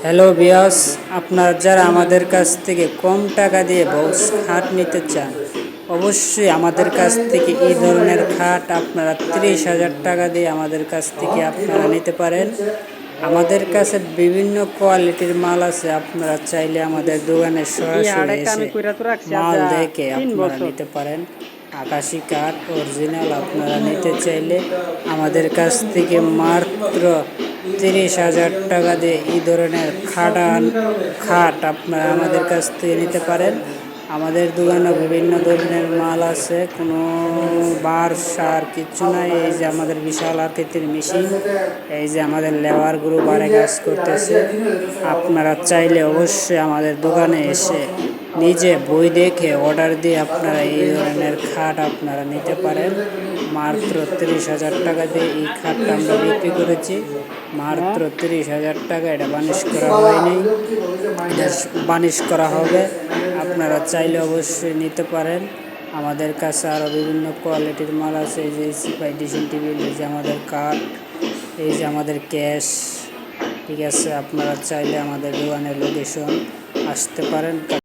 Hello বিয়াস, আপনারা যারা আমাদের কাছ থেকে কম টাকা দিয়ে বক্স খাট নিতে চান, অবশ্যই আমাদের কাছ থেকে এই ধরনের খাট আপনারা 30,000 টাকা দিয়ে আমাদের কাছ থেকে আপনারা নিতে পারেন। আমাদের কাছে বিভিন্ন কোয়ালিটির মাল আছে, আপনারা চাইলে আমাদের দোকানে সরাসরি এসে মাল দেখে আপনারা নিতে পারেন। আকাশি কাঠ অরিজিনাল আপনারা নিতে চাইলে আমাদের কাছ থেকে মাত্র 30,000 টাকা দিয়ে এই ধরনের খাট আপনারা আমাদের কাছ থেকে নিতে পারেন। আমাদের দোকানে বিভিন্ন ধরনের মাল আছে, কোনো বার সার কিচ্ছু নাই। এই যে আমাদের বিশাল আকৃতির মেশিন, এই যে আমাদের লেবার গ্রুপ বারে কাজ করতেছে। আপনারা চাইলে অবশ্যই আমাদের দোকানে এসে নিজে বই দেখে অর্ডার দিয়ে আপনারা এই ধরনের খাট আপনারা নিতে পারেন। মাত্র 30,000 টাকা দিয়ে এই খাটটা আমরা বিক্রি করেছি, মাত্র 30,000 টাকা। এটা বানিশ করা হয়নি, এটা বানিশ করা হবে। আপনারা চাইলে অবশ্যই নিতে পারেন। আমাদের কাছে আরও বিভিন্ন কোয়ালিটির মাল আছে, এই যে সিপাই ড্রেসিং টেবিল, এই যে আমাদের কাঠ, এই যে আমাদের ক্যাশ। ঠিক আছে, আপনারা চাইলে আমাদের দোকানের লোকেশন আসতে পারেন।